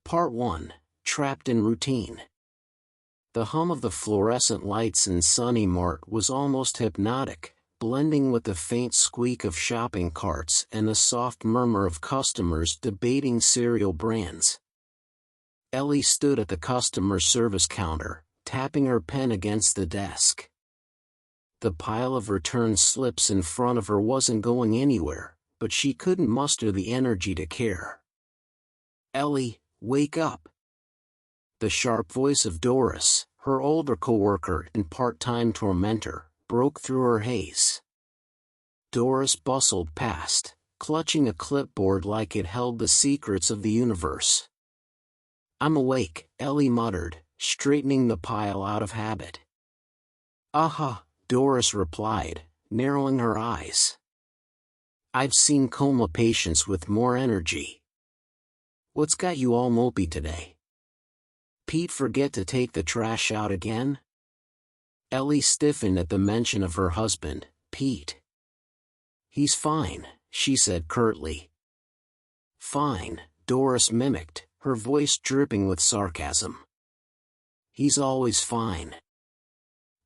Part 1. Trapped in Routine. The hum of the fluorescent lights in Sunny Mart was almost hypnotic, blending with the faint squeak of shopping carts and the soft murmur of customers debating cereal brands. Ellie stood at the customer service counter, tapping her pen against the desk. The pile of return slips in front of her wasn't going anywhere, but she couldn't muster the energy to care. "Ellie, wake up!" The sharp voice of Doris, her older coworker and part-time tormentor, broke through her haze. Doris bustled past, clutching a clipboard like it held the secrets of the universe. "I'm awake," Ellie muttered, straightening the pile out of habit. "Aha," Doris replied, narrowing her eyes. "I've seen coma patients with more energy. What's got you all mopey today? Pete forget to take the trash out again?" Ellie stiffened at the mention of her husband, Pete. "He's fine," she said curtly. "Fine," Doris mimicked, her voice dripping with sarcasm. "He's always fine.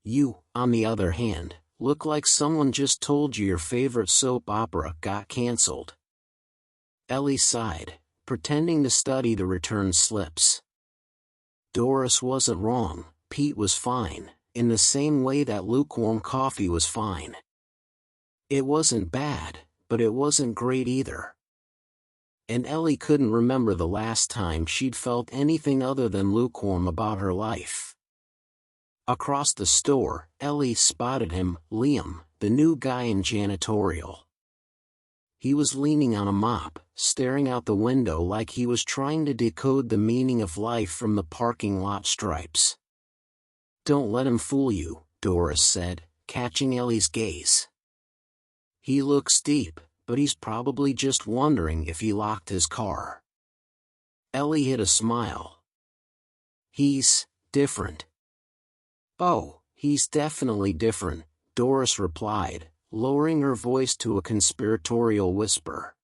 You, on the other hand, look like someone just told you your favorite soap opera got cancelled." Ellie sighed, pretending to study the return slips. Doris wasn't wrong. Pete was fine, in the same way that lukewarm coffee was fine. It wasn't bad, but it wasn't great either. And Ellie couldn't remember the last time she'd felt anything other than lukewarm about her life. Across the store, Ellie spotted him, Liam, the new guy in janitorial. He was leaning on a mop, staring out the window like he was trying to decode the meaning of life from the parking lot stripes. "Don't let him fool you," Doris said, catching Ellie's gaze. "He looks deep, but he's probably just wondering if he locked his car." Ellie hid a smile. "He's different." "Oh, he's definitely different," Doris replied, lowering her voice to a conspiratorial whisper.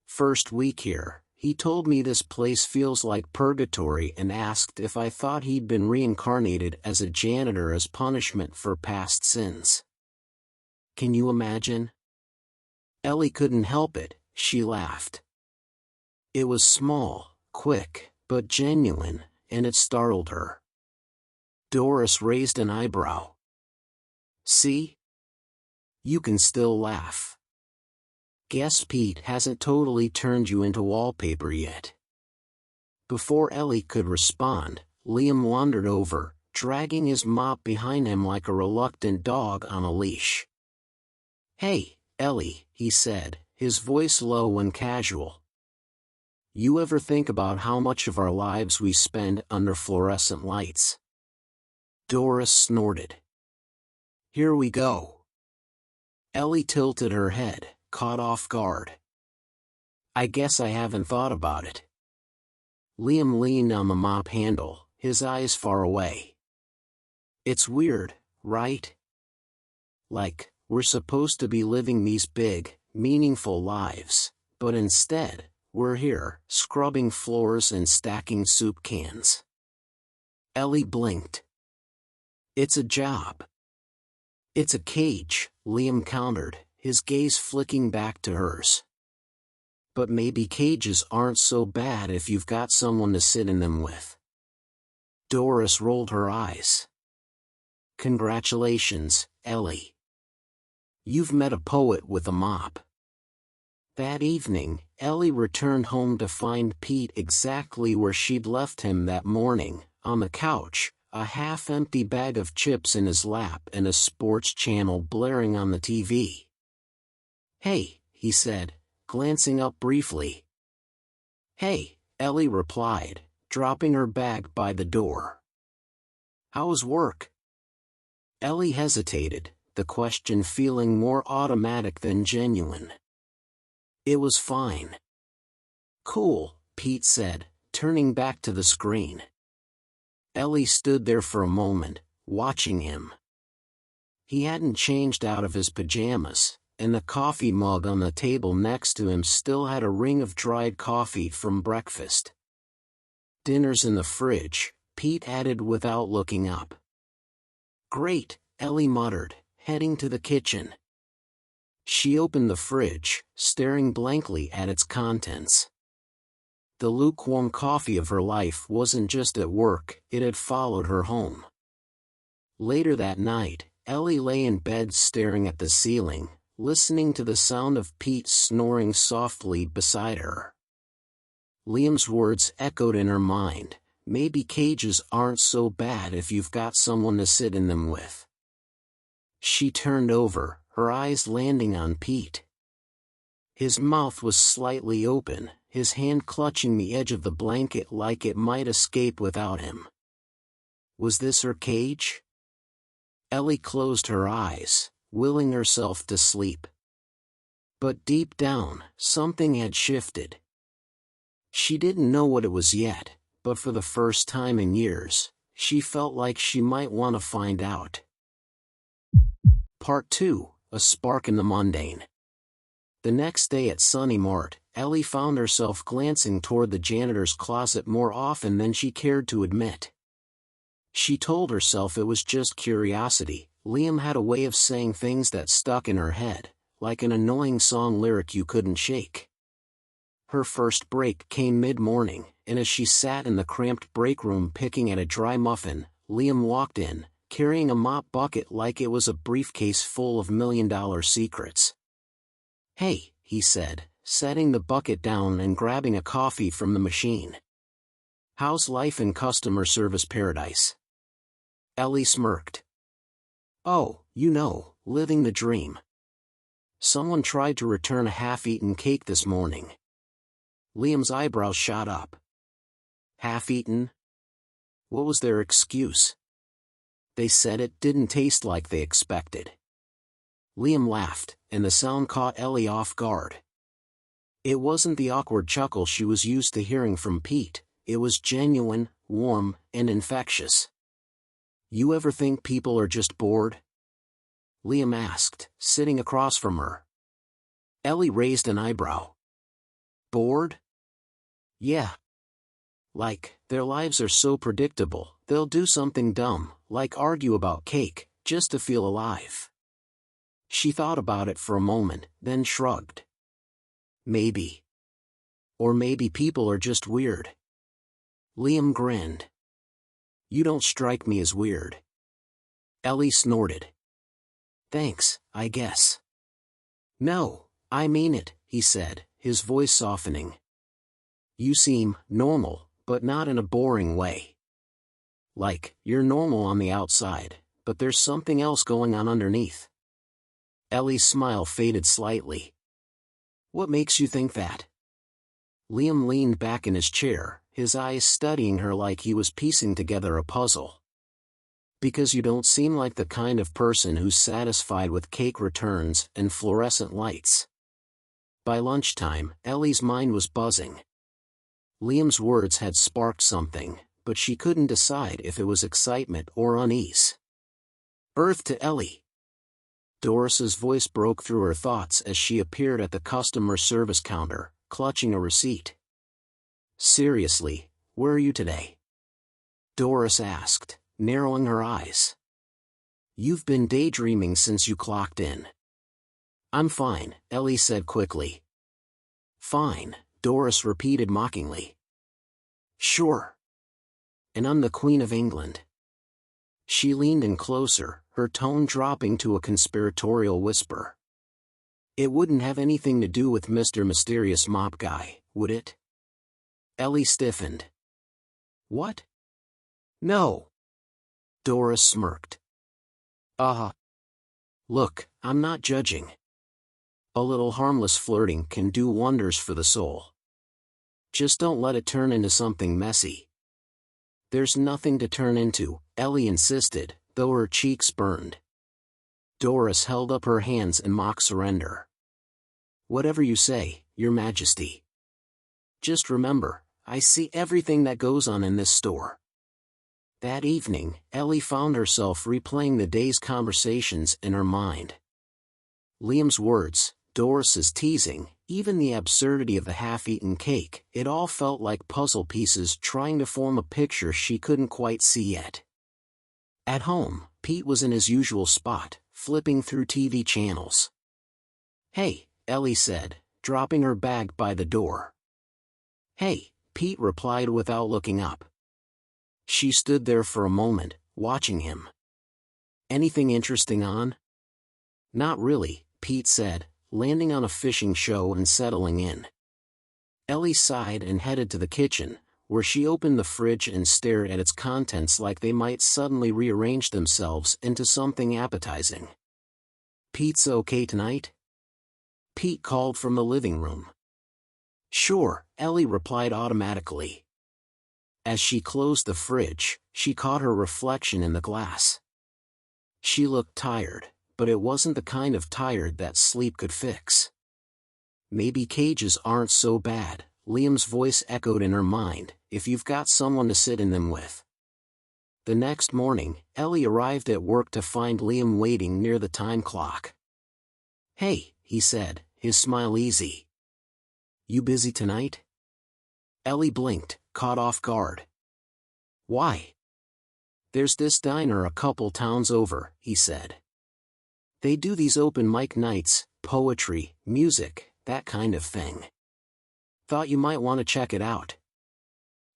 "First week here, he told me this place feels like purgatory and asked if I thought he'd been reincarnated as a janitor as punishment for past sins. Can you imagine?" Ellie couldn't help it, she laughed. It was small, quick, but genuine, and it startled her. Doris raised an eyebrow. "See? You can still laugh. Guess Pete hasn't totally turned you into wallpaper yet." Before Ellie could respond, Liam wandered over, dragging his mop behind him like a reluctant dog on a leash. "Hey, Ellie," he said, his voice low and casual. "You ever think about how much of our lives we spend under fluorescent lights?" Doris snorted. "Here we go." Ellie tilted her head, caught off guard. "I guess I haven't thought about it." Liam leaned on the mop handle, his eyes far away. "It's weird, right? Like, we're supposed to be living these big, meaningful lives, but instead, we're here, scrubbing floors and stacking soup cans." Ellie blinked. "It's a job." "It's a cage," Liam countered, his gaze flicking back to hers. "But maybe cages aren't so bad if you've got someone to sit in them with." Doris rolled her eyes. "Congratulations, Ellie. You've met a poet with a mop." That evening, Ellie returned home to find Pete exactly where she'd left him that morning, on the couch, a half-empty bag of chips in his lap and a sports channel blaring on the TV. "Hey," he said, glancing up briefly. "Hey," Ellie replied, dropping her bag by the door. "How's work?" Ellie hesitated, the question feeling more automatic than genuine. "It was fine." "Cool," Pete said, turning back to the screen. Ellie stood there for a moment, watching him. He hadn't changed out of his pajamas, and the coffee mug on the table next to him still had a ring of dried coffee from breakfast. "Dinner's in the fridge," Pete added without looking up. "Great," Ellie muttered, heading to the kitchen. She opened the fridge, staring blankly at its contents. The lukewarm coffee of her life wasn't just at work, it had followed her home. Later that night, Ellie lay in bed staring at the ceiling, listening to the sound of Pete snoring softly beside her. Liam's words echoed in her mind, "Maybe cages aren't so bad if you've got someone to sit in them with." She turned over, her eyes landing on Pete. His mouth was slightly open, his hand clutching the edge of the blanket like it might escape without him. Was this her cage? Ellie closed her eyes, willing herself to sleep. But deep down, something had shifted. She didn't know what it was yet, but for the first time in years, she felt like she might want to find out. Part 2, A Spark in the Mundane. The next day at Sunny Mart, Ellie found herself glancing toward the janitor's closet more often than she cared to admit. She told herself it was just curiosity. Liam had a way of saying things that stuck in her head, like an annoying song lyric you couldn't shake. Her first break came mid-morning, and as she sat in the cramped break room picking at a dry muffin, Liam walked in, carrying a mop bucket like it was a briefcase full of million-dollar secrets. "Hey," he said, setting the bucket down and grabbing a coffee from the machine. "How's life in customer service paradise?" Ellie smirked. "Oh, living the dream. Someone tried to return a half-eaten cake this morning." Liam's eyebrows shot up. "Half-eaten? What was their excuse?" "They said it didn't taste like they expected." Liam laughed, and the sound caught Ellie off guard. It wasn't the awkward chuckle she was used to hearing from Pete, it was genuine, warm, and infectious. "You ever think people are just bored?" Liam asked, sitting across from her. Ellie raised an eyebrow. "Bored?" "Yeah. Like, their lives are so predictable, they'll do something dumb, like argue about cake, just to feel alive." She thought about it for a moment, then shrugged. "Maybe. Or maybe people are just weird." Liam grinned. "You don't strike me as weird." Ellie snorted. "Thanks, I guess." "No, I mean it," he said, his voice softening. "You seem normal, but not in a boring way. Like, you're normal on the outside, but there's something else going on underneath." Ellie's smile faded slightly. "What makes you think that?" Liam leaned back in his chair, his eyes studying her like he was piecing together a puzzle. "Because you don't seem like the kind of person who's satisfied with cake returns and fluorescent lights." By lunchtime, Ellie's mind was buzzing. Liam's words had sparked something, but she couldn't decide if it was excitement or unease. "Earth to Ellie." Doris's voice broke through her thoughts as she appeared at the customer service counter, clutching a receipt. "Seriously, where are you today?" Doris asked, narrowing her eyes. "You've been daydreaming since you clocked in." "I'm fine," Ellie said quickly. "Fine," Doris repeated mockingly. "Sure. And I'm the Queen of England." She leaned in closer, her tone dropping to a conspiratorial whisper. "It wouldn't have anything to do with Mr. Mysterious Mop Guy, would it?" Ellie stiffened. "What?" "No." Doris smirked. Look, I'm not judging. A little harmless flirting can do wonders for the soul. Just don't let it turn into something messy." "There's nothing to turn into," Ellie insisted, though her cheeks burned. Doris held up her hands in mock surrender. "Whatever you say, Your Majesty. Just remember, I see everything that goes on in this store." That evening, Ellie found herself replaying the day's conversations in her mind. Liam's words, Doris's teasing, Even the absurdity of the half-eaten cake, it all felt like puzzle pieces trying to form a picture she couldn't quite see yet. At home, Pete was in his usual spot, flipping through TV channels. "Hey," Ellie said, dropping her bag by the door. "Hey," Pete replied without looking up. She stood there for a moment, watching him. "Anything interesting on?" "Not really," Pete said, landing on a fishing show and settling in. Ellie sighed and headed to the kitchen, where she opened the fridge and stared at its contents like they might suddenly rearrange themselves into something appetizing. "Pizza okay tonight?" Pete called from the living room. "Sure," Ellie replied automatically. As she closed the fridge, she caught her reflection in the glass. She looked tired, but it wasn't the kind of tired that sleep could fix. "Maybe cages aren't so bad," Liam's voice echoed in her mind, "if you've got someone to sit in them with." The next morning, Ellie arrived at work to find Liam waiting near the time clock. "Hey," he said, his smile easy. "You busy tonight?" Ellie blinked, caught off guard. "Why?" "There's this diner a couple towns over," he said. "They do these open mic nights, poetry, music, that kind of thing. Thought you might want to check it out."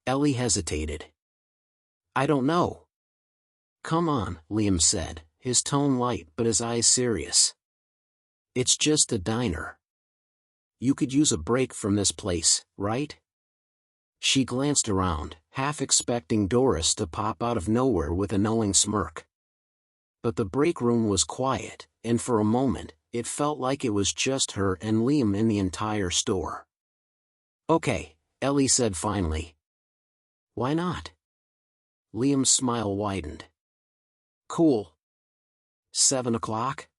Ellie hesitated. "I don't know." "Come on," Liam said, his tone light but his eyes serious. "It's just a diner. You could use a break from this place, right?" She glanced around, half expecting Doris to pop out of nowhere with a knowing smirk. But the break room was quiet, and for a moment, it felt like it was just her and Liam in the entire store. "Okay," Ellie said finally. "Why not?" Liam's smile widened. "Cool. 7 o'clock?"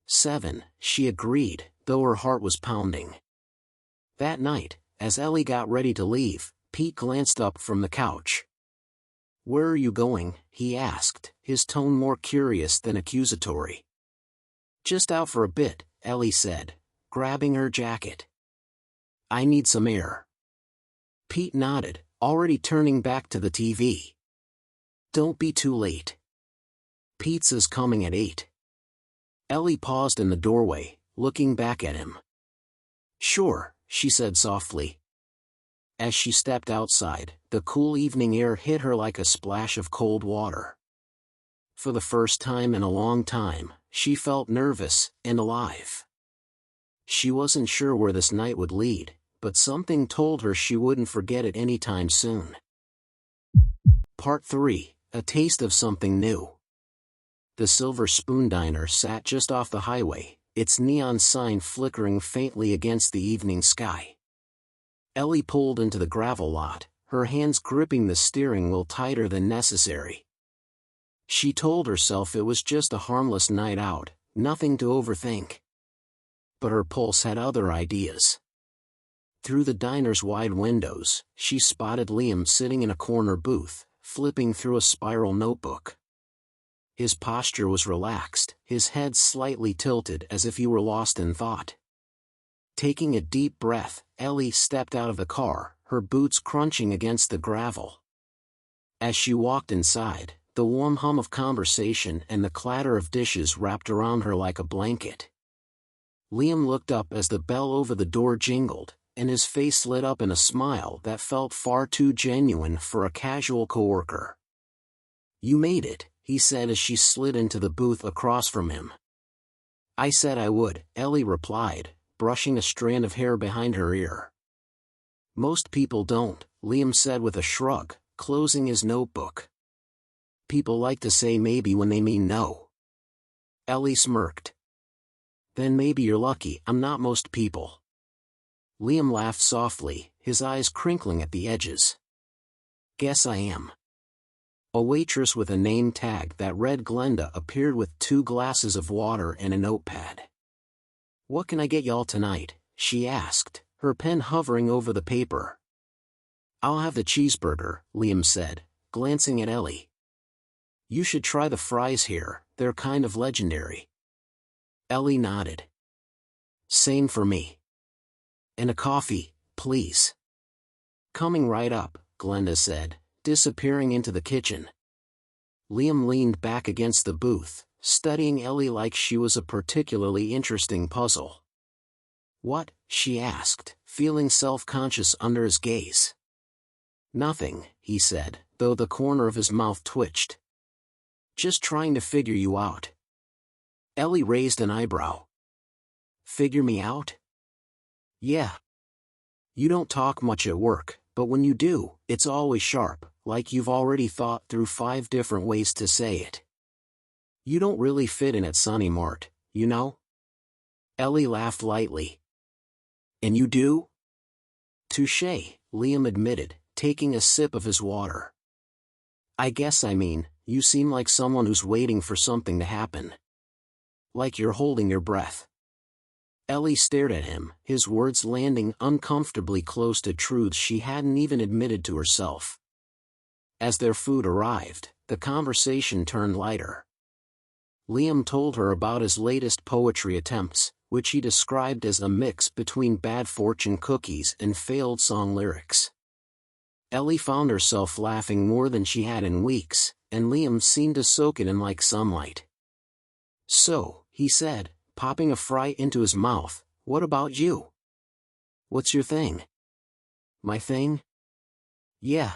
"7," she agreed, though her heart was pounding. That night, as Ellie got ready to leave, Pete glanced up from the couch. "Where are you going?" he asked, his tone more curious than accusatory. "Just out for a bit," Ellie said, grabbing her jacket. "I need some air." Pete nodded, already turning back to the TV. "Don't be too late. Pizza's coming at 8. Ellie paused in the doorway, looking back at him. "Sure," she said softly. As she stepped outside, the cool evening air hit her like a splash of cold water. For the first time in a long time, she felt nervous and alive. She wasn't sure where this night would lead, but something told her she wouldn't forget it anytime soon. Part 3, A Taste of Something New. The Silver Spoon Diner sat just off the highway, its neon sign flickering faintly against the evening sky. Ellie pulled into the gravel lot, her hands gripping the steering wheel tighter than necessary. She told herself it was just a harmless night out, nothing to overthink. But her pulse had other ideas. Through the diner's wide windows, she spotted Liam sitting in a corner booth, flipping through a spiral notebook. His posture was relaxed, his head slightly tilted as if he were lost in thought. Taking a deep breath, Ellie stepped out of the car, her boots crunching against the gravel. As she walked inside, the warm hum of conversation and the clatter of dishes wrapped around her like a blanket. Liam looked up as the bell over the door jingled, and his face lit up in a smile that felt far too genuine for a casual coworker. "You made it," he said as she slid into the booth across from him. "I said I would," Ellie replied, brushing a strand of hair behind her ear. "Most people don't," Liam said with a shrug, closing his notebook. "People like to say maybe when they mean no." Ellie smirked. "Then maybe you're lucky I'm not most people." Liam laughed softly, his eyes crinkling at the edges. "Guess I am." A waitress with a name tag that read Glenda appeared with 2 glasses of water and a notepad. "What can I get y'all tonight?" she asked, her pen hovering over the paper. "I'll have the cheeseburger," Liam said, glancing at Ellie. "You should try the fries here, they're kind of legendary." Ellie nodded. "Same for me." And a coffee, please. Coming right up, Glenda said, disappearing into the kitchen. Liam leaned back against the booth, studying Ellie like she was a particularly interesting puzzle. What? She asked, feeling self-conscious under his gaze. Nothing, he said, though the corner of his mouth twitched. Just trying to figure you out. Ellie raised an eyebrow. Figure me out? Yeah. You don't talk much at work, but when you do, it's always sharp, like you've already thought through 5 different ways to say it. You don't really fit in at Sunny Mart, you know? Ellie laughed lightly. And you do? Touché, Liam admitted, taking a sip of his water. I guess you seem like someone who's waiting for something to happen. Like you're holding your breath. Ellie stared at him, his words landing uncomfortably close to truths she hadn't even admitted to herself. As their food arrived, the conversation turned lighter. Liam told her about his latest poetry attempts, which he described as a mix between bad fortune cookies and failed song lyrics. Ellie found herself laughing more than she had in weeks, and Liam seemed to soak it in like sunlight. So, he said, popping a fry into his mouth, what about you? What's your thing? My thing? Yeah.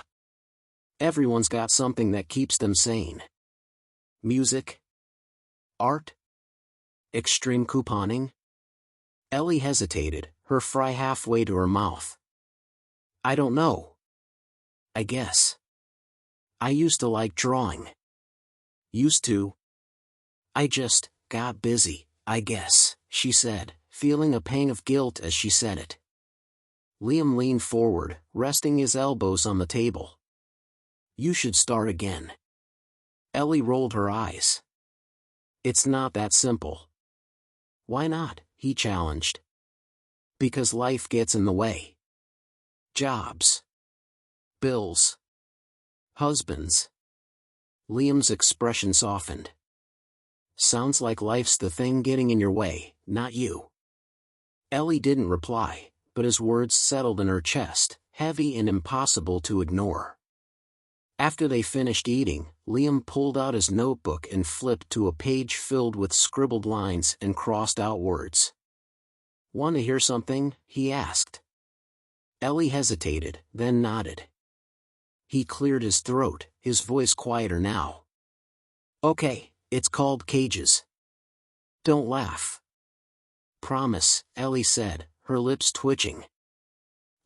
Everyone's got something that keeps them sane. Music? Art? Extreme couponing? Ellie hesitated, her fry halfway to her mouth. I don't know. I guess. I used to like drawing. Used to? I just got busy, I guess, she said, feeling a pang of guilt as she said it. Liam leaned forward, resting his elbows on the table. You should start again. Ellie rolled her eyes. It's not that simple. Why not? He challenged. Because life gets in the way. Jobs. Bills. Husbands. Liam's expression softened. Sounds like life's the thing getting in your way, not you. Ellie didn't reply, but his words settled in her chest, heavy and impossible to ignore. After they finished eating, Liam pulled out his notebook and flipped to a page filled with scribbled lines and crossed-out words. Want to hear something? He asked. Ellie hesitated, then nodded. He cleared his throat, his voice quieter now. Okay, it's called Cages. Don't laugh. Promise, Ellie said, her lips twitching.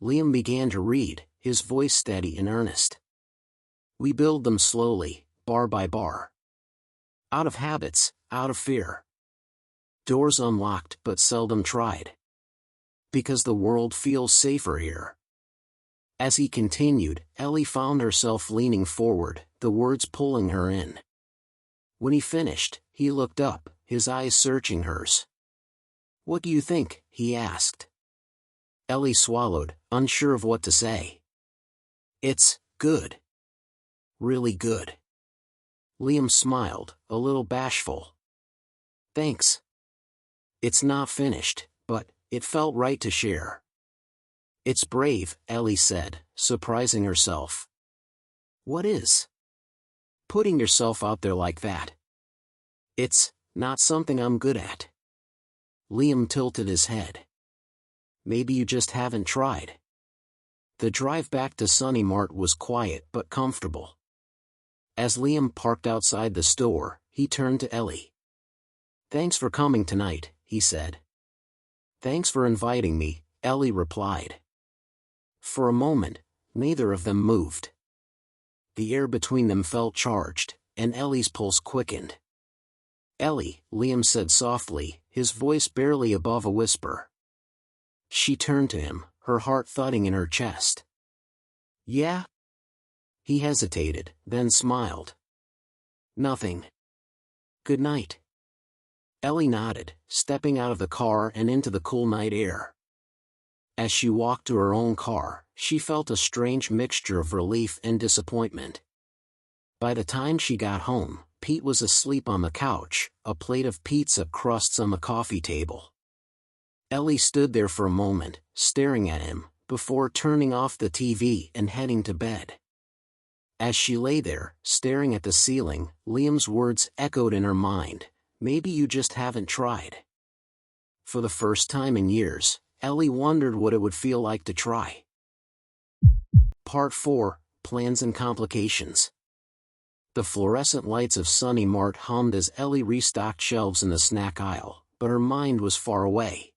Liam began to read, his voice steady and earnest. We build them slowly, bar by bar. Out of habits, out of fear. Doors unlocked but seldom tried. Because the world feels safer here. As he continued, Ellie found herself leaning forward, the words pulling her in. When he finished, he looked up, his eyes searching hers. What do you think? He asked. Ellie swallowed, unsure of what to say. It's good. Really good. Liam smiled, a little bashful. Thanks. It's not finished, but it felt right to share. It's brave, Ellie said, surprising herself. What is? Putting yourself out there like that. It's not something I'm good at. Liam tilted his head. Maybe you just haven't tried. The drive back to Sunny Mart was quiet but comfortable. As Liam parked outside the store, he turned to Ellie. Thanks for coming tonight, he said. Thanks for inviting me, Ellie replied. For a moment, neither of them moved. The air between them felt charged, and Ellie's pulse quickened. Ellie, Liam said softly, his voice barely above a whisper. She turned to him, her heart thudding in her chest. Yeah? He hesitated, then smiled. Nothing. Good night. Ellie nodded, stepping out of the car and into the cool night air. As she walked to her own car, she felt a strange mixture of relief and disappointment. By the time she got home, Pete was asleep on the couch, a plate of pizza crusts on the coffee table. Ellie stood there for a moment, staring at him, before turning off the TV and heading to bed. As she lay there, staring at the ceiling, Liam's words echoed in her mind, "Maybe you just haven't tried." For the first time in years, Ellie wondered what it would feel like to try. Part 4, Plans and Complications. The fluorescent lights of Sunny Mart hummed as Ellie restocked shelves in the snack aisle, but her mind was far away.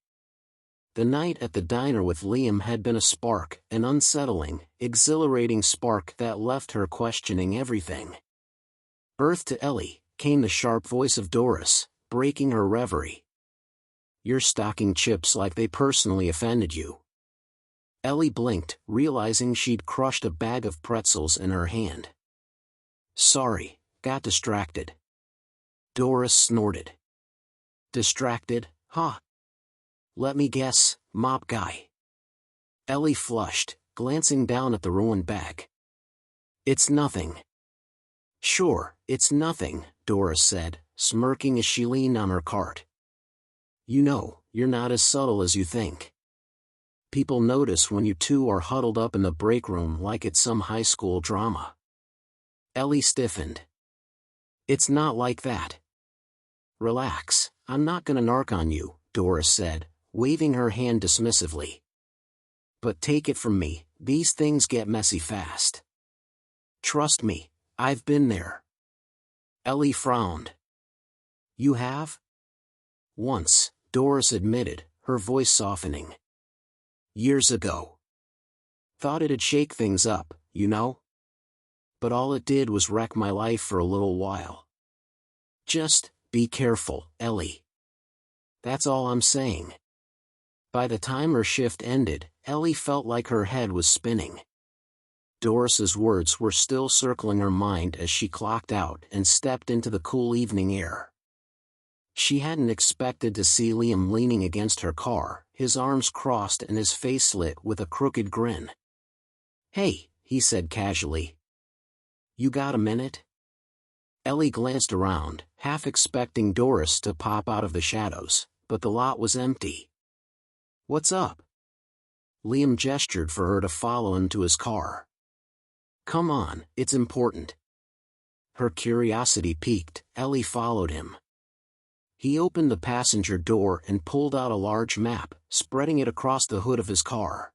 The night at the diner with Liam had been a spark, an unsettling, exhilarating spark that left her questioning everything. Earth to Ellie, came the sharp voice of Doris, breaking her reverie. "You're stocking chips like they personally offended you." Ellie blinked, realizing she'd crushed a bag of pretzels in her hand. "Sorry, got distracted." Doris snorted. "Distracted, huh? Let me guess, mop guy." Ellie flushed, glancing down at the ruined bag. "It's nothing." "Sure, it's nothing," Doris said, smirking as she leaned on her cart. "You know, you're not as subtle as you think. People notice when you two are huddled up in the break room like it's some high school drama." Ellie stiffened. "It's not like that." "Relax, I'm not gonna narc on you," Doris said, waving her hand dismissively. "But take it from me, these things get messy fast. Trust me, I've been there." Ellie frowned. "You have?" "Once," Doris admitted, her voice softening. "Years ago. Thought it'd shake things up, you know? But all it did was wreck my life for a little while. Just, be careful, Ellie. That's all I'm saying." By the time her shift ended, Ellie felt like her head was spinning. Doris's words were still circling her mind as she clocked out and stepped into the cool evening air. She hadn't expected to see Liam leaning against her car, his arms crossed and his face lit with a crooked grin. "Hey," he said casually. "You got a minute?" Ellie glanced around, half expecting Doris to pop out of the shadows, but the lot was empty. "What's up?" Liam gestured for her to follow him to his car. "Come on, it's important." Her curiosity piqued, Ellie followed him. He opened the passenger door and pulled out a large map, spreading it across the hood of his car.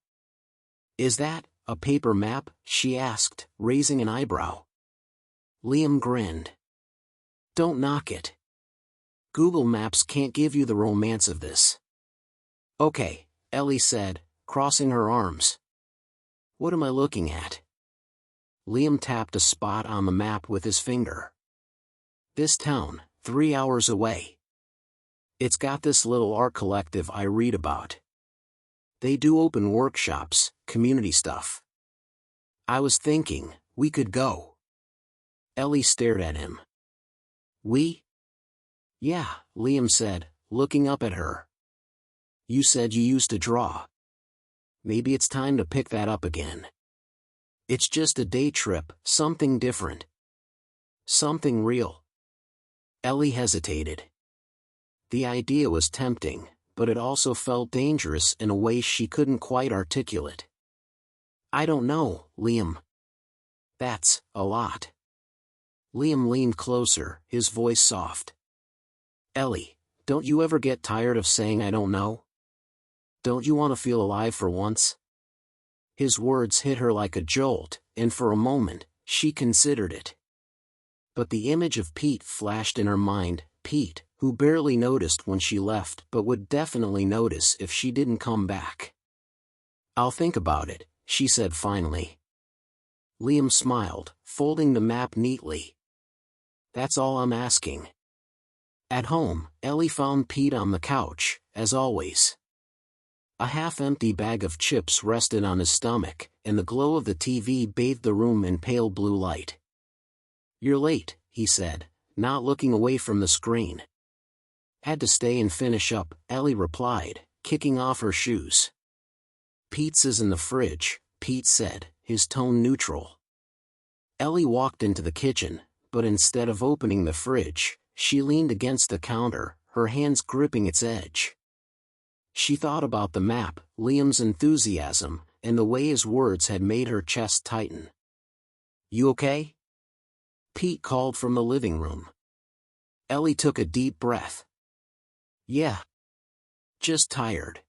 "Is that a paper map?" she asked, raising an eyebrow. Liam grinned. "Don't knock it. Google Maps can't give you the romance of this." "Okay," Ellie said, crossing her arms. "What am I looking at?" Liam tapped a spot on the map with his finger. "This town, 3 hours away. It's got this little art collective I read about. They do open workshops, community stuff. I was thinking, we could go." Ellie stared at him. "We?" "Yeah," Liam said, looking up at her. "You said you used to draw. Maybe it's time to pick that up again. It's just a day trip, something different. Something real." Ellie hesitated. The idea was tempting, but it also felt dangerous in a way she couldn't quite articulate. "I don't know, Liam. That's a lot." Liam leaned closer, his voice soft. "Ellie, don't you ever get tired of saying I don't know? Don't you want to feel alive for once?" His words hit her like a jolt, and for a moment, she considered it. But the image of Pete flashed in her mind, Pete, who barely noticed when she left but would definitely notice if she didn't come back. "I'll think about it," she said finally. Liam smiled, folding the map neatly. "That's all I'm asking." At home, Ellie found Pete on the couch, as always. A half-empty bag of chips rested on his stomach, and the glow of the TV bathed the room in pale blue light. "You're late," he said, not looking away from the screen. "Had to stay and finish up," Ellie replied, kicking off her shoes. "Pizza's in the fridge," Pete said, his tone neutral. Ellie walked into the kitchen, but instead of opening the fridge, she leaned against the counter, her hands gripping its edge. She thought about the map, Liam's enthusiasm, and the way his words had made her chest tighten. "You okay?" Pete called from the living room. Ellie took a deep breath. "Yeah. Just tired."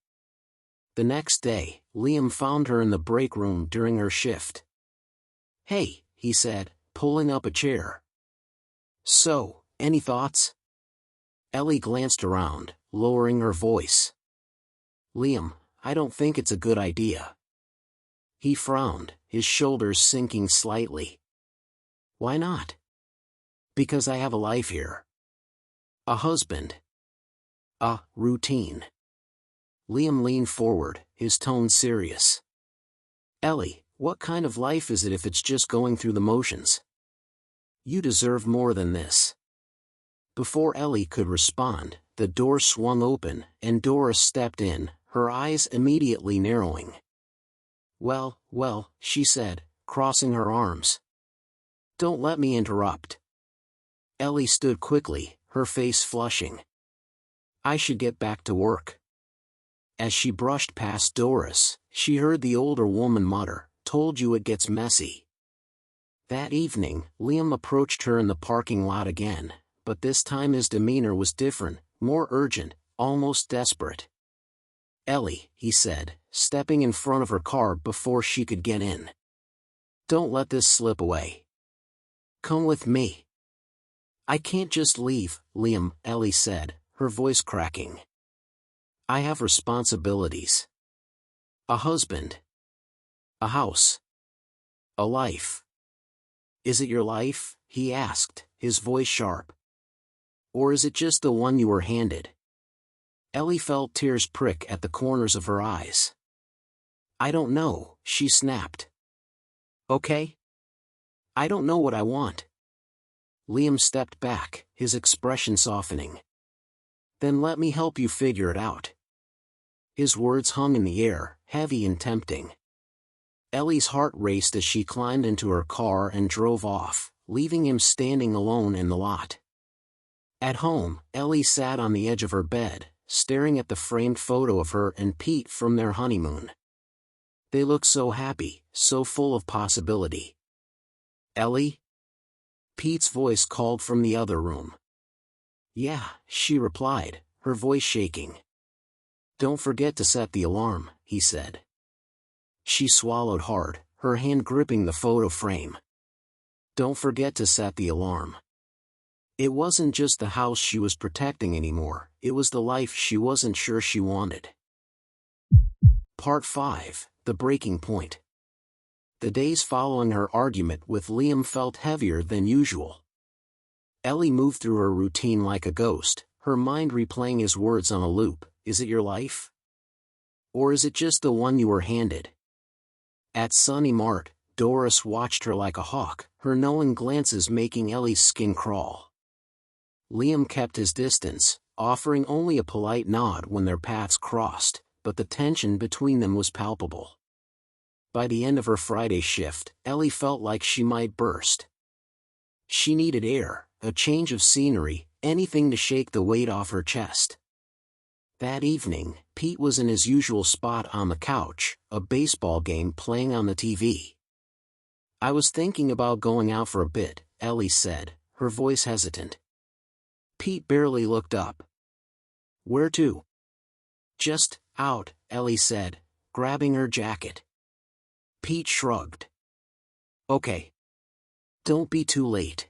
The next day, Liam found her in the break room during her shift. "Hey," he said, pulling up a chair. "So, any thoughts?" Ellie glanced around, lowering her voice. "Liam, I don't think it's a good idea." He frowned, his shoulders sinking slightly. "Why not?" "Because I have a life here. A husband. A routine." Liam leaned forward, his tone serious. "Ellie, what kind of life is it if it's just going through the motions? You deserve more than this." Before Ellie could respond, the door swung open, and Doris stepped in, her eyes immediately narrowing. Well, she said, crossing her arms. "Don't let me interrupt." Ellie stood quickly, her face flushing. "I should get back to work." As she brushed past Doris, she heard the older woman mutter, "Told you it gets messy." That evening, Liam approached her in the parking lot again, but this time his demeanor was different, more urgent, almost desperate. "Ellie," he said, stepping in front of her car before she could get in. "Don't let this slip away. Come with me." "I can't just leave, Liam," Ellie said, her voice cracking. "I have responsibilities. A husband. A house. A life." "Is it your life?" he asked, his voice sharp. "Or is it just the one you were handed?" Ellie felt tears prick at the corners of her eyes. "I don't know," she snapped. "Okay? I don't know what I want." Liam stepped back, his expression softening. "Then let me help you figure it out." His words hung in the air, heavy and tempting. Ellie's heart raced as she climbed into her car and drove off, leaving him standing alone in the lot. At home, Ellie sat on the edge of her bed, staring at the framed photo of her and Pete from their honeymoon. They looked so happy, so full of possibility. "Ellie?" Pete's voice called from the other room. "Yeah," she replied, her voice shaking. "Don't forget to set the alarm," he said. She swallowed hard, her hand gripping the photo frame. Don't forget to set the alarm. It wasn't just the house she was protecting anymore, it was the life she wasn't sure she wanted. Part 5, The Breaking Point. The days following her argument with Liam felt heavier than usual. Ellie moved through her routine like a ghost, her mind replaying his words on a loop. "Is it your life? Or is it just the one you were handed?" At Sunny Mart, Doris watched her like a hawk, her knowing glances making Ellie's skin crawl. Liam kept his distance, offering only a polite nod when their paths crossed, but the tension between them was palpable. By the end of her Friday shift, Ellie felt like she might burst. She needed air, a change of scenery, anything to shake the weight off her chest. That evening, Pete was in his usual spot on the couch, a baseball game playing on the TV. "I was thinking about going out for a bit," Ellie said, her voice hesitant. Pete barely looked up. "Where to?" "Just out," Ellie said, grabbing her jacket. Pete shrugged. "Okay. Don't be too late.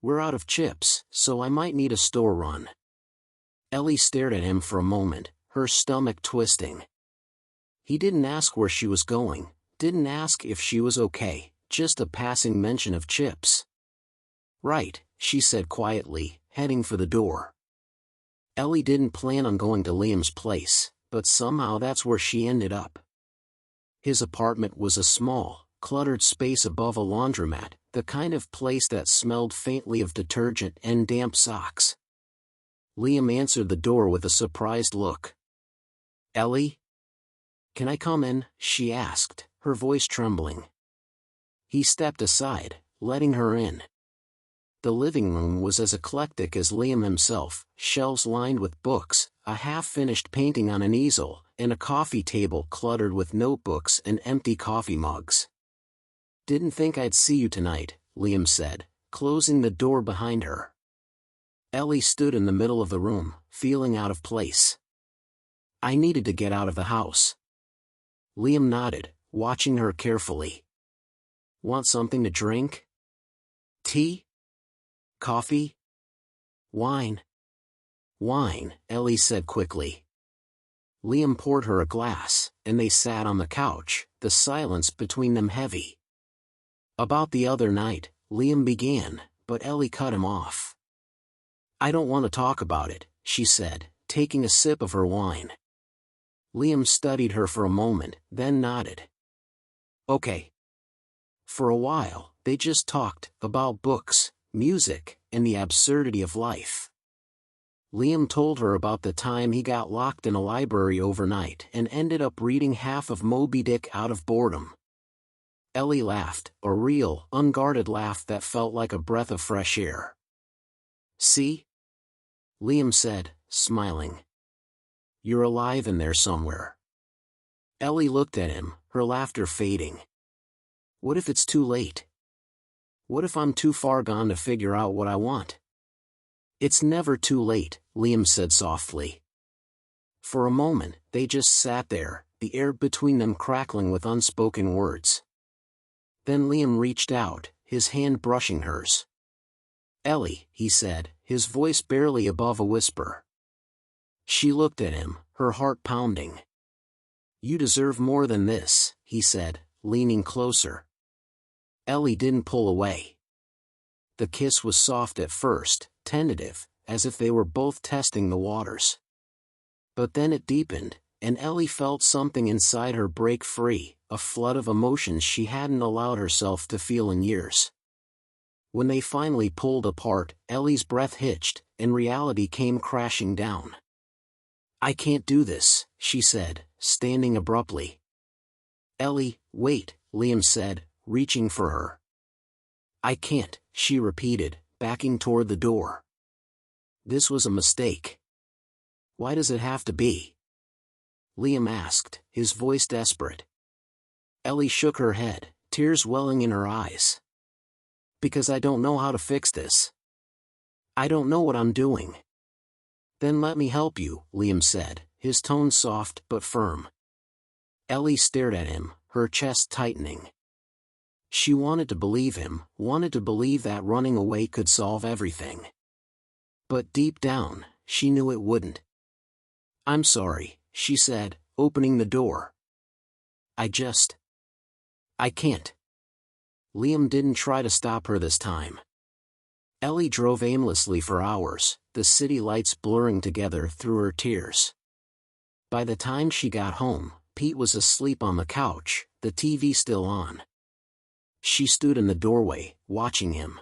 We're out of chips, so I might need a store run." Ellie stared at him for a moment, her stomach twisting. He didn't ask where she was going, didn't ask if she was okay, just a passing mention of chips. "Right," she said quietly, heading for the door. Ellie didn't plan on going to Liam's place, but somehow that's where she ended up. His apartment was a small, cluttered space above a laundromat, the kind of place that smelled faintly of detergent and damp socks. Liam answered the door with a surprised look. "Ellie? Can I come in?" she asked, her voice trembling. He stepped aside, letting her in. The living room was as eclectic as Liam himself, shelves lined with books, a half-finished painting on an easel, and a coffee table cluttered with notebooks and empty coffee mugs. "Didn't think I'd see you tonight," Liam said, closing the door behind her. Ellie stood in the middle of the room, feeling out of place. "I needed to get out of the house." Liam nodded, watching her carefully. "Want something to drink? Tea? Coffee? Wine?" "Wine," Ellie said quickly. Liam poured her a glass, and they sat on the couch, the silence between them heavy. "About the other night," Liam began, but Ellie cut him off. "I don't want to talk about it," she said, taking a sip of her wine. Liam studied her for a moment, then nodded. "Okay." For a while, they just talked about books, music, and the absurdity of life. Liam told her about the time he got locked in a library overnight and ended up reading half of Moby Dick out of boredom. Ellie laughed, a real, unguarded laugh that felt like a breath of fresh air. "See?" Liam said, smiling. "You're alive in there somewhere." Ellie looked at him, her laughter fading. "What if it's too late? What if I'm too far gone to figure out what I want?" "It's never too late," Liam said softly. For a moment, they just sat there, the air between them crackling with unspoken words. Then Liam reached out, his hand brushing hers. "Ellie," he said, his voice barely above a whisper. She looked at him, her heart pounding. "You deserve more than this," he said, leaning closer. Ellie didn't pull away. The kiss was soft at first, tentative, as if they were both testing the waters. But then it deepened, and Ellie felt something inside her break free, a flood of emotions she hadn't allowed herself to feel in years. When they finally pulled apart, Ellie's breath hitched, and reality came crashing down. "I can't do this," she said, standing abruptly. "Ellie, wait," Liam said, reaching for her. "I can't," she repeated, backing toward the door. "This was a mistake." "Why does it have to be?" Liam asked, his voice desperate. Ellie shook her head, tears welling in her eyes. "Because I don't know how to fix this. I don't know what I'm doing." "Then let me help you," Liam said, his tone soft but firm. Ellie stared at him, her chest tightening. She wanted to believe him, wanted to believe that running away could solve everything. But deep down, she knew it wouldn't. "I'm sorry," she said, opening the door. I can't." Liam didn't try to stop her this time. Ellie drove aimlessly for hours, the city lights blurring together through her tears. By the time she got home, Pete was asleep on the couch, the TV still on. She stood in the doorway, watching him.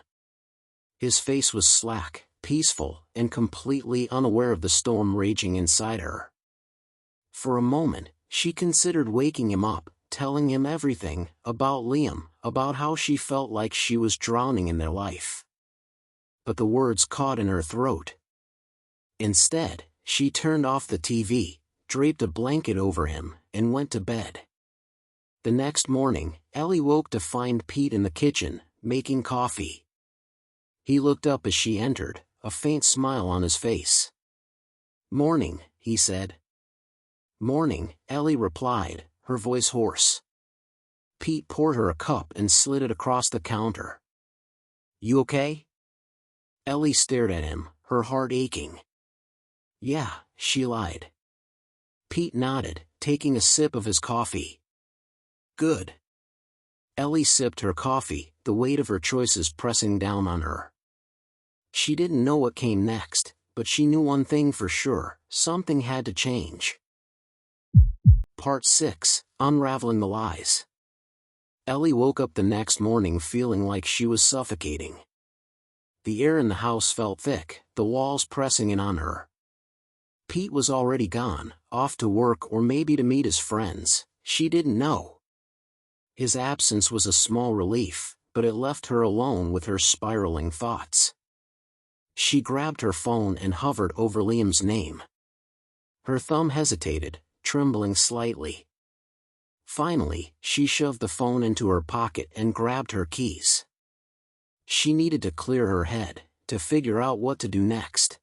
His face was slack, peaceful, and completely unaware of the storm raging inside her. For a moment, she considered waking him up, telling him everything, about Liam, about how she felt like she was drowning in their life. But the words caught in her throat. Instead, she turned off the TV, draped a blanket over him, and went to bed. The next morning, Ellie woke to find Pete in the kitchen, making coffee. He looked up as she entered, a faint smile on his face. "Morning," he said. "Morning," Ellie replied, her voice hoarse. Pete poured her a cup and slid it across the counter. "You okay?" Ellie stared at him, her heart aching. "Yeah," she lied. Pete nodded, taking a sip of his coffee. "Good." Ellie sipped her coffee, the weight of her choices pressing down on her. She didn't know what came next, but she knew one thing for sure: something had to change. Part 6, Unraveling the Lies. Ellie woke up the next morning feeling like she was suffocating. The air in the house felt thick, the walls pressing in on her. Pete was already gone, off to work or maybe to meet his friends, she didn't know. His absence was a small relief, but it left her alone with her spiraling thoughts. She grabbed her phone and hovered over Liam's name. Her thumb hesitated, trembling slightly. Finally, she shoved the phone into her pocket and grabbed her keys. She needed to clear her head, to figure out what to do next.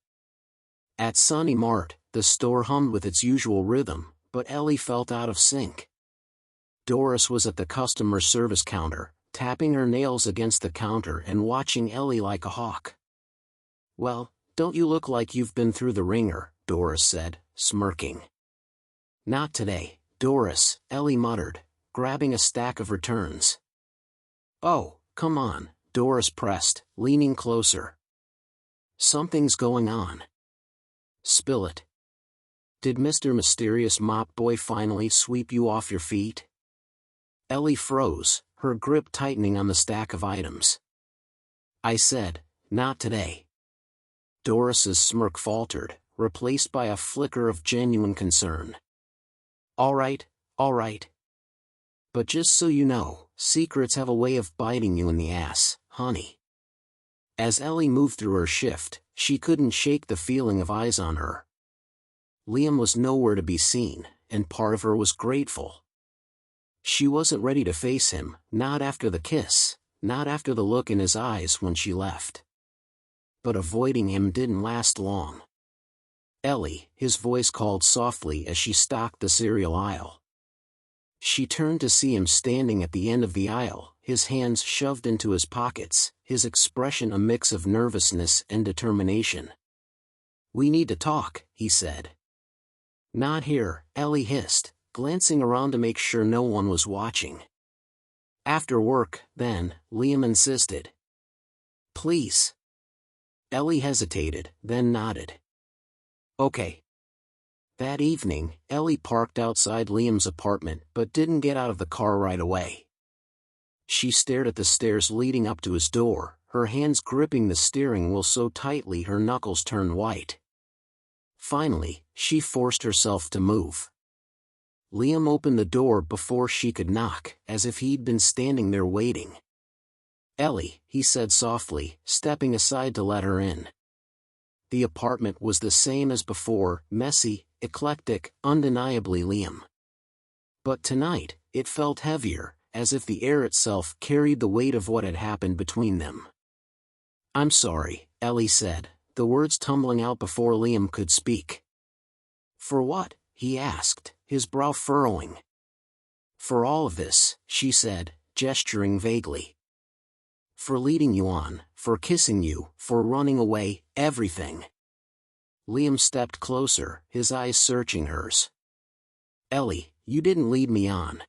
At Sunny Mart, the store hummed with its usual rhythm, but Ellie felt out of sync. Doris was at the customer service counter, tapping her nails against the counter and watching Ellie like a hawk. "Well, don't you look like you've been through the ringer," Doris said, smirking. "Not today, Doris," Ellie muttered, grabbing a stack of returns. "Oh, come on," Doris pressed, leaning closer. "Something's going on. Spill it. Did Mr. Mysterious Mop Boy finally sweep you off your feet?" Ellie froze, her grip tightening on the stack of items. "I said, not today." Doris's smirk faltered, replaced by a flicker of genuine concern. All right. But just so you know, secrets have a way of biting you in the ass, honey." As Ellie moved through her shift, she couldn't shake the feeling of eyes on her. Liam was nowhere to be seen, and part of her was grateful. She wasn't ready to face him, not after the kiss, not after the look in his eyes when she left. But avoiding him didn't last long. "Ellie," his voice called softly as she stalked the cereal aisle. She turned to see him standing at the end of the aisle, his hands shoved into his pockets, his expression a mix of nervousness and determination. "We need to talk," he said. "Not here," Ellie hissed, glancing around to make sure no one was watching. "After work, then," Liam insisted. "Please." Ellie hesitated, then nodded. "Okay." That evening, Ellie parked outside Liam's apartment but didn't get out of the car right away. She stared at the stairs leading up to his door, her hands gripping the steering wheel so tightly her knuckles turned white. Finally, she forced herself to move. Liam opened the door before she could knock, as if he'd been standing there waiting. "Ellie," he said softly, stepping aside to let her in. The apartment was the same as before, messy, eclectic, undeniably Liam. But tonight, it felt heavier, as if the air itself carried the weight of what had happened between them. "I'm sorry," Ellie said, the words tumbling out before Liam could speak. "For what?" he asked, his brow furrowing. "For all of this," she said, gesturing vaguely. "For leading you on, for kissing you, for running away, everything." Liam stepped closer, his eyes searching hers. "Ellie, you didn't lead me on.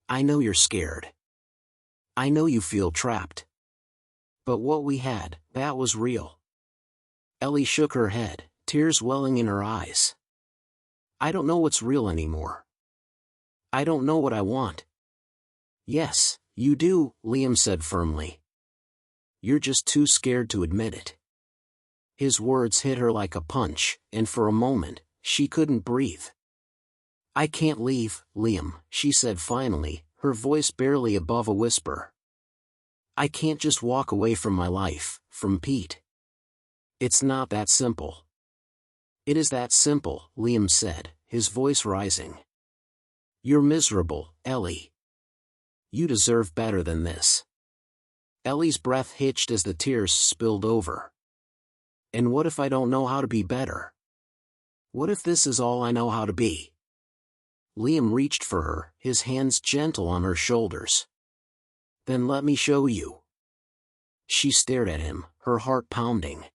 I know you're scared. I know you feel trapped. But what we had, that was real." Ellie shook her head, tears welling in her eyes. "I don't know what's real anymore. I don't know what I want." "Yes, you do," Liam said firmly. "You're just too scared to admit it." His words hit her like a punch, and for a moment, she couldn't breathe. "I can't leave, Liam," she said finally, her voice barely above a whisper. "I can't just walk away from my life, from Pete. It's not that simple." "It is that simple," Liam said, his voice rising. "You're miserable, Ellie. You deserve better than this." Ellie's breath hitched as the tears spilled over. "And what if I don't know how to be better? What if this is all I know how to be?" Liam reached for her, his hands gentle on her shoulders. "Then let me show you." She stared at him, her heart pounding.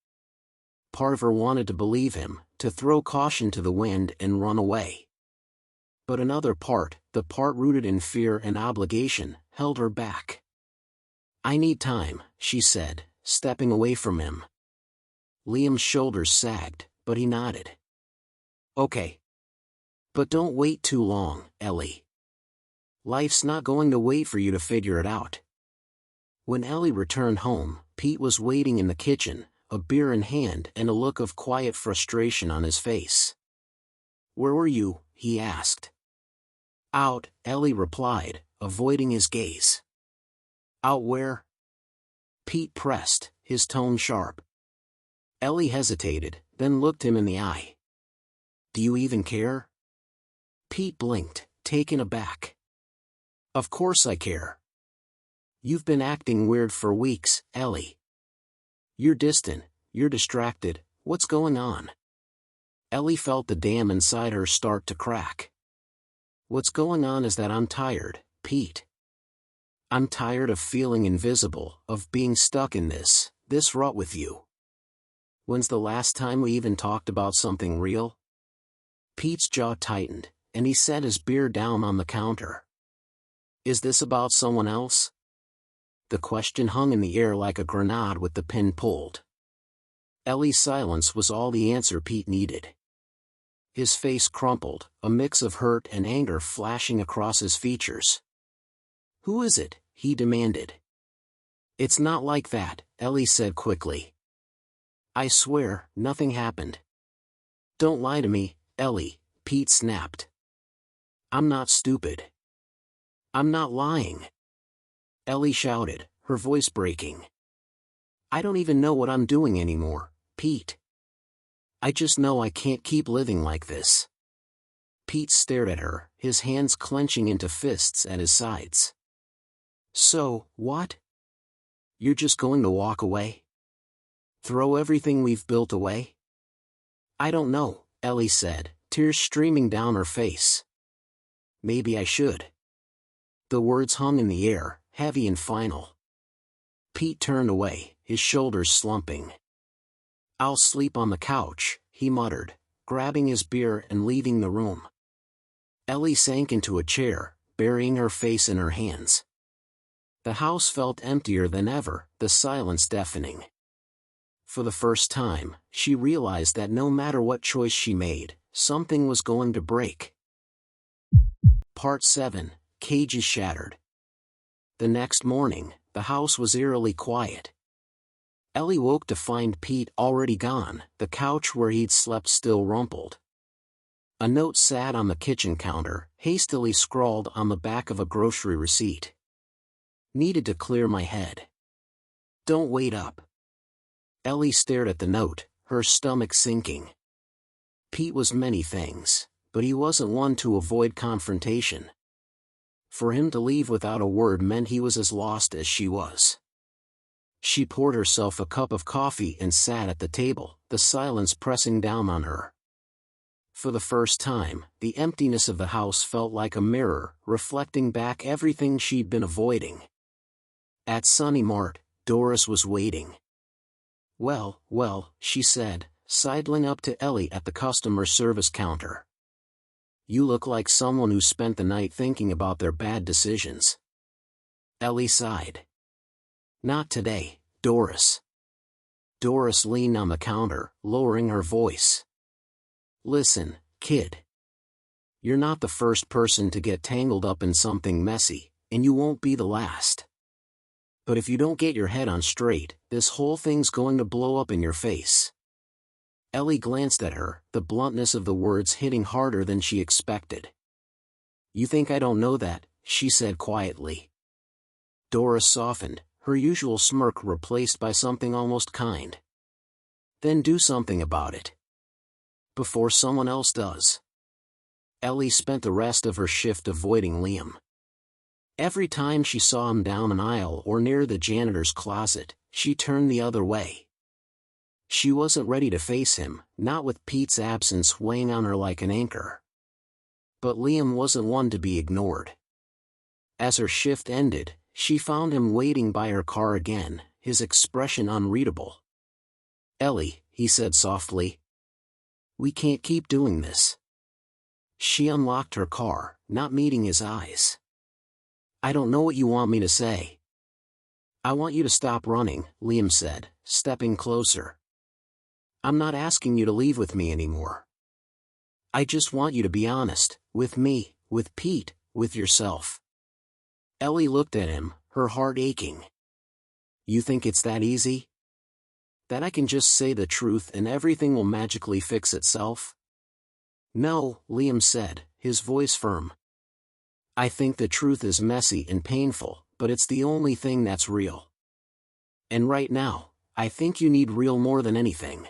Part of her wanted to believe him, to throw caution to the wind and run away. But another part, the part rooted in fear and obligation, held her back. "I need time," she said, stepping away from him. Liam's shoulders sagged, but he nodded. "Okay. But don't wait too long, Ellie. Life's not going to wait for you to figure it out." When Ellie returned home, Pete was waiting in the kitchen, a beer in hand and a look of quiet frustration on his face. "Where were you?" he asked. "Out," Ellie replied, avoiding his gaze. "Out where?" Pete pressed, his tone sharp. Ellie hesitated, then looked him in the eye. Do you even care? Pete blinked, taken aback. Of course I care. You've been acting weird for weeks, Ellie. You're distant, you're distracted, what's going on? Ellie felt the dam inside her start to crack. What's going on is that I'm tired, Pete. I'm tired of feeling invisible, of being stuck in this rut with you. When's the last time we even talked about something real? Pete's jaw tightened, and he set his beer down on the counter. Is this about someone else? The question hung in the air like a grenade with the pin pulled. Ellie's silence was all the answer Pete needed. His face crumpled, a mix of hurt and anger flashing across his features. Who is it? He demanded. It's not like that, Ellie said quickly. I swear, nothing happened. Don't lie to me, Ellie, Pete snapped. I'm not stupid. I'm not lying. Ellie shouted, her voice breaking. I don't even know what I'm doing anymore, Pete. I just know I can't keep living like this. Pete stared at her, his hands clenching into fists at his sides. So, what? You're just going to walk away? Throw everything we've built away? I don't know, Ellie said, tears streaming down her face. Maybe I should. The words hung in the air, heavy and final. Pete turned away, his shoulders slumping. I'll sleep on the couch, he muttered, grabbing his beer and leaving the room. Ellie sank into a chair, burying her face in her hands. The house felt emptier than ever, the silence deafening. For the first time, she realized that no matter what choice she made, something was going to break. Part 7, Cages Shattered. The next morning, the house was eerily quiet. Ellie woke to find Pete already gone, the couch where he'd slept still rumpled. A note sat on the kitchen counter, hastily scrawled on the back of a grocery receipt. Needed to clear my head. Don't wait up. Ellie stared at the note, her stomach sinking. Pete was many things, but he wasn't one to avoid confrontation. For him to leave without a word meant he was as lost as she was. She poured herself a cup of coffee and sat at the table, the silence pressing down on her. For the first time, the emptiness of the house felt like a mirror, reflecting back everything she'd been avoiding. At Sunny Mart, Doris was waiting. Well, she said, sidling up to Ellie at the customer service counter. You look like someone who spent the night thinking about their bad decisions. Ellie sighed. Not today, Doris. Doris leaned on the counter, lowering her voice. Listen, kid. You're not the first person to get tangled up in something messy, and you won't be the last. But if you don't get your head on straight, this whole thing's going to blow up in your face. Ellie glanced at her, the bluntness of the words hitting harder than she expected. You think I don't know that, she said quietly. Doris softened, her usual smirk replaced by something almost kind. Then do something about it. Before someone else does. Ellie spent the rest of her shift avoiding Liam. Every time she saw him down an aisle or near the janitor's closet, she turned the other way. She wasn't ready to face him, not with Pete's absence weighing on her like an anchor. But Liam wasn't one to be ignored. As her shift ended, she found him waiting by her car again, his expression unreadable. Ellie, he said softly. We can't keep doing this. She unlocked her car, not meeting his eyes. I don't know what you want me to say. I want you to stop running, Liam said, stepping closer. I'm not asking you to leave with me anymore. I just want you to be honest, with me, with Pete, with yourself. Ellie looked at him, her heart aching. You think it's that easy? That I can just say the truth and everything will magically fix itself? No, Liam said, his voice firm. I think the truth is messy and painful, but it's the only thing that's real. And right now, I think you need real more than anything.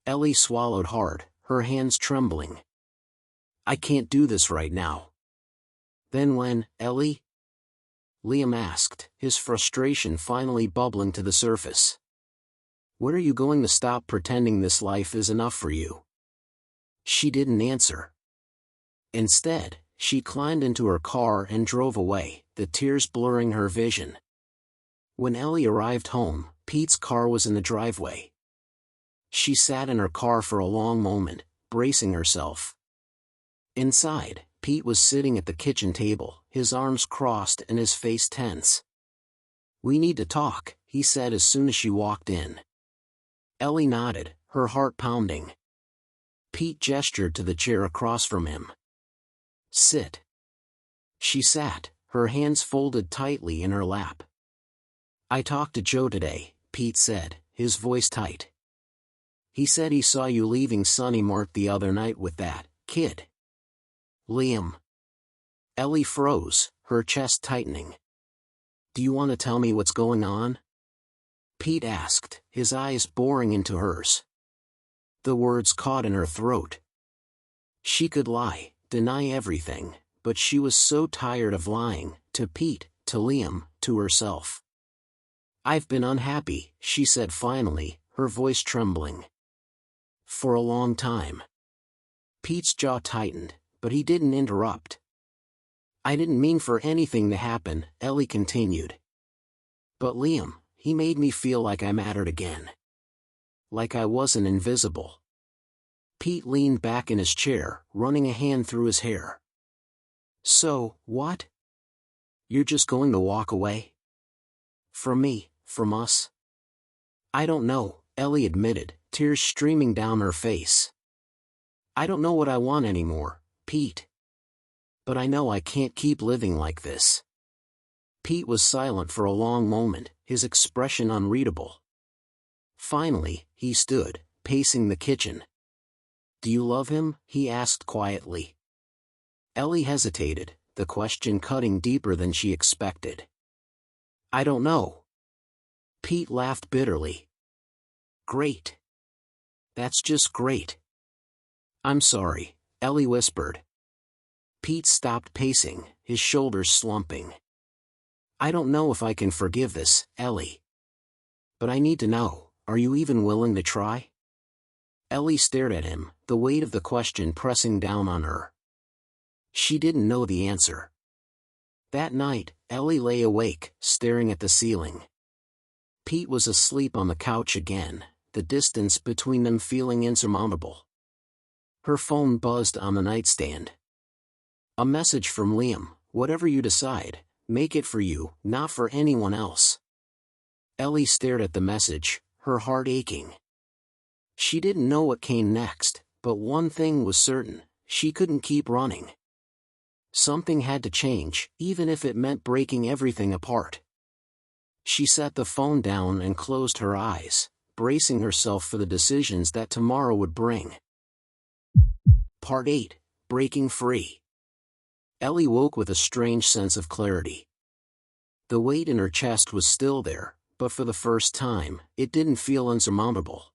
Ellie swallowed hard, her hands trembling. "I can't do this right now." "Then when, Ellie?" Liam asked, his frustration finally bubbling to the surface. "When are you going to stop pretending this life is enough for you?" She didn't answer. Instead, she climbed into her car and drove away, the tears blurring her vision. When Ellie arrived home, Pete's car was in the driveway. She sat in her car for a long moment, bracing herself. Inside, Pete was sitting at the kitchen table, his arms crossed and his face tense. "We need to talk," he said as soon as she walked in. Ellie nodded, her heart pounding. Pete gestured to the chair across from him. "Sit." She sat, her hands folded tightly in her lap. "I talked to Joe today," Pete said, his voice tight. "He said he saw you leaving Sunnymart the other night with that kid." "Liam." Ellie froze, her chest tightening. "Do you want to tell me what's going on?" Pete asked, his eyes boring into hers. The words caught in her throat. She could lie, deny everything, but she was so tired of lying, to Pete, to Liam, to herself. "I've been unhappy," she said finally, her voice trembling. "For a long time." Pete's jaw tightened, but he didn't interrupt. "I didn't mean for anything to happen," Ellie continued. "But Liam, he made me feel like I mattered again. Like I wasn't invisible." Pete leaned back in his chair, running a hand through his hair. "So, what? You're just going to walk away? From me, from us?" "I don't know," Ellie admitted, tears streaming down her face. "I don't know what I want anymore, Pete. But I know I can't keep living like this." Pete was silent for a long moment, his expression unreadable. Finally, he stood, pacing the kitchen. "Do you love him?" he asked quietly. Ellie hesitated, the question cutting deeper than she expected. "I don't know." Pete laughed bitterly. "Great. That's just great." "I'm sorry," Ellie whispered. Pete stopped pacing, his shoulders slumping. "I don't know if I can forgive this, Ellie. But I need to know, are you even willing to try?" Ellie stared at him, the weight of the question pressing down on her. She didn't know the answer. That night, Ellie lay awake, staring at the ceiling. Pete was asleep on the couch again, the distance between them feeling insurmountable. Her phone buzzed on the nightstand. A message from Liam: "Whatever you decide, make it for you, not for anyone else." Ellie stared at the message, her heart aching. She didn't know what came next, but one thing was certain: she couldn't keep running. Something had to change, even if it meant breaking everything apart. She set the phone down and closed her eyes, bracing herself for the decisions that tomorrow would bring. Part 8. Breaking Free. Ellie woke with a strange sense of clarity. The weight in her chest was still there, but for the first time, it didn't feel insurmountable.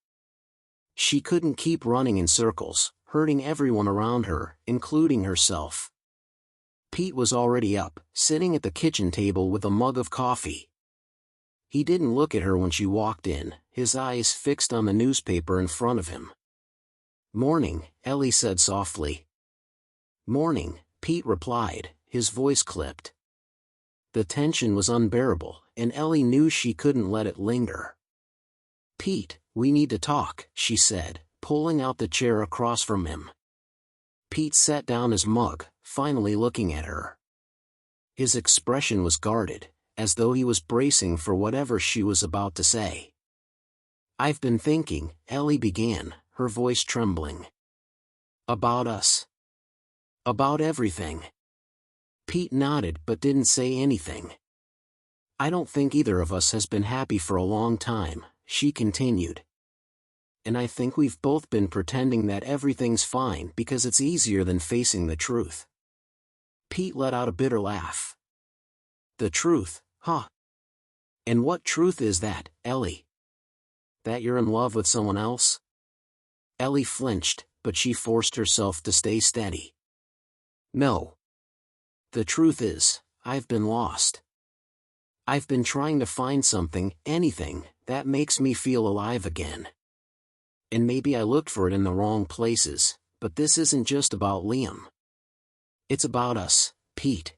She couldn't keep running in circles, hurting everyone around her, including herself. Pete was already up, sitting at the kitchen table with a mug of coffee. He didn't look at her when she walked in, his eyes fixed on the newspaper in front of him. "Morning," Ellie said softly. "Morning," Pete replied, his voice clipped. The tension was unbearable, and Ellie knew she couldn't let it linger. "Pete, we need to talk," she said, pulling out the chair across from him. Pete set down his mug, finally looking at her. His expression was guarded, as though he was bracing for whatever she was about to say. "I've been thinking," Ellie began, her voice trembling. "About us. About everything." Pete nodded but didn't say anything. "I don't think either of us has been happy for a long time," she continued. "And I think we've both been pretending that everything's fine because it's easier than facing the truth." Pete let out a bitter laugh. "The truth, huh? And what truth is that, Ellie? That you're in love with someone else?" Ellie flinched, but she forced herself to stay steady. No. The truth is, I've been lost. I've been trying to find something, anything, that makes me feel alive again. And maybe I looked for it in the wrong places, but this isn't just about Liam. It's about us, Pete.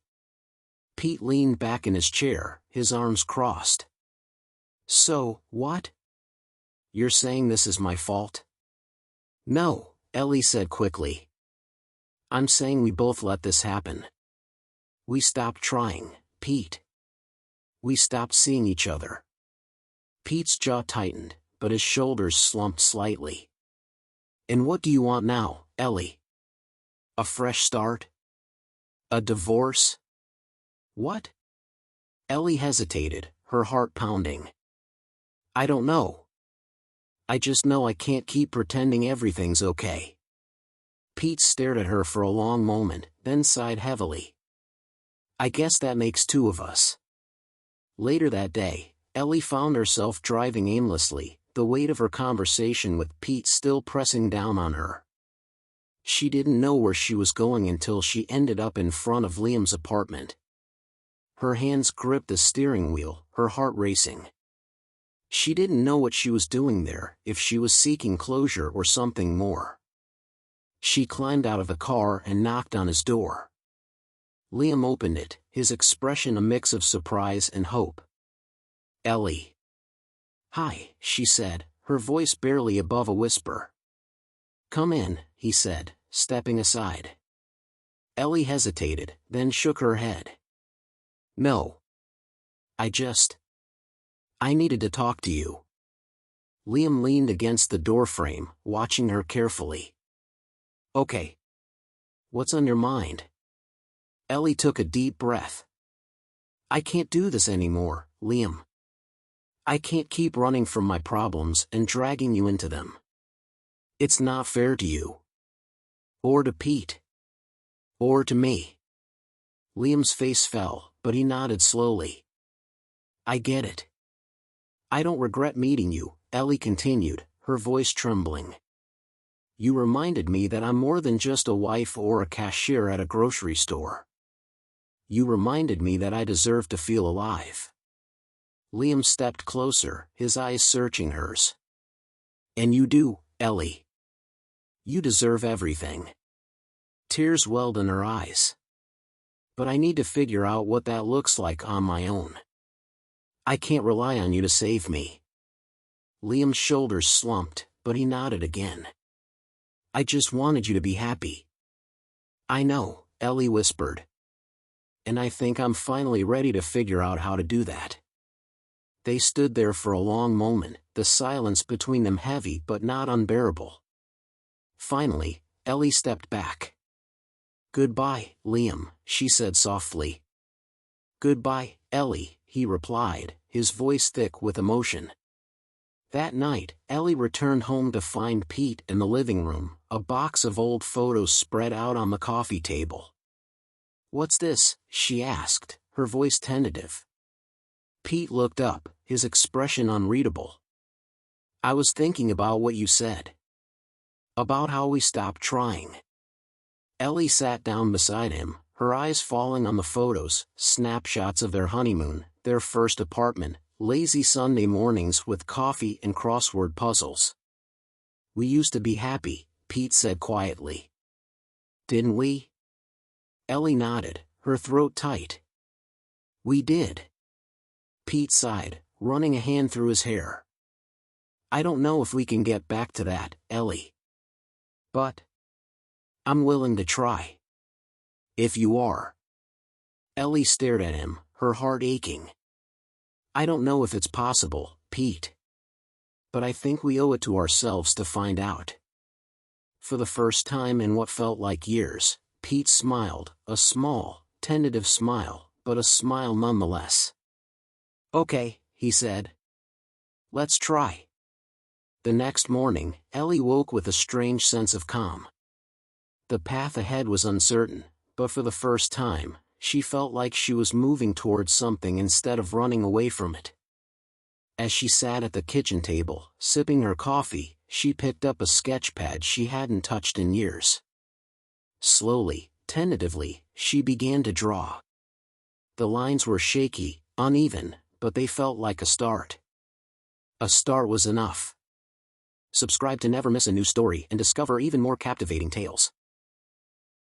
Pete leaned back in his chair, his arms crossed. So, what? You're saying this is my fault? No, Ellie said quickly. I'm saying we both let this happen. We stopped trying, Pete. We stopped seeing each other. Pete's jaw tightened, but his shoulders slumped slightly. And what do you want now, Ellie? A fresh start? A divorce? What? Ellie hesitated, her heart pounding. I don't know. I just know I can't keep pretending everything's okay. Pete stared at her for a long moment, then sighed heavily. I guess that makes two of us. Later that day, Ellie found herself driving aimlessly, the weight of her conversation with Pete still pressing down on her. She didn't know where she was going until she ended up in front of Liam's apartment. Her hands gripped the steering wheel, her heart racing. She didn't know what she was doing there, if she was seeking closure or something more. She climbed out of the car and knocked on his door. Liam opened it, his expression a mix of surprise and hope. Ellie. Hi, she said, her voice barely above a whisper. Come in, he said, stepping aside. Ellie hesitated, then shook her head. No. I needed to talk to you. Liam leaned against the doorframe, watching her carefully. Okay. What's on your mind? Ellie took a deep breath. I can't do this anymore, Liam. I can't keep running from my problems and dragging you into them. It's not fair to you. Or to Pete. Or to me. Liam's face fell, but he nodded slowly. I get it. I don't regret meeting you, Ellie continued, her voice trembling. You reminded me that I'm more than just a wife or a cashier at a grocery store. You reminded me that I deserve to feel alive. Liam stepped closer, his eyes searching hers. And you do, Ellie. You deserve everything. Tears welled in her eyes. But I need to figure out what that looks like on my own. I can't rely on you to save me. Liam's shoulders slumped, but he nodded again. I just wanted you to be happy. I know, Ellie whispered. And I think I'm finally ready to figure out how to do that. They stood there for a long moment, the silence between them heavy but not unbearable. Finally, Ellie stepped back. Goodbye, Liam, she said softly. Goodbye, Ellie, he replied, his voice thick with emotion. That night, Ellie returned home to find Pete in the living room, a box of old photos spread out on the coffee table. What's this? She asked, her voice tentative. Pete looked up, his expression unreadable. I was thinking about what you said. About how we stopped trying. Ellie sat down beside him, her eyes falling on the photos, snapshots of their honeymoon, their first apartment, lazy Sunday mornings with coffee and crossword puzzles. We used to be happy, Pete said quietly. Didn't we? Ellie nodded, her throat tight. We did. Pete sighed, running a hand through his hair. I don't know if we can get back to that, Ellie. But I'm willing to try. If you are. Ellie stared at him, her heart aching. I don't know if it's possible, Pete. But I think we owe it to ourselves to find out. For the first time in what felt like years, Pete smiled, a small, tentative smile, but a smile nonetheless. Okay, he said. Let's try. The next morning, Ellie woke with a strange sense of calm. The path ahead was uncertain, but for the first time, she felt like she was moving towards something instead of running away from it. As she sat at the kitchen table, sipping her coffee, she picked up a sketch pad she hadn't touched in years. Slowly, tentatively, she began to draw. The lines were shaky, uneven, but they felt like a start. A start was enough. Subscribe to never miss a new story and discover even more captivating tales.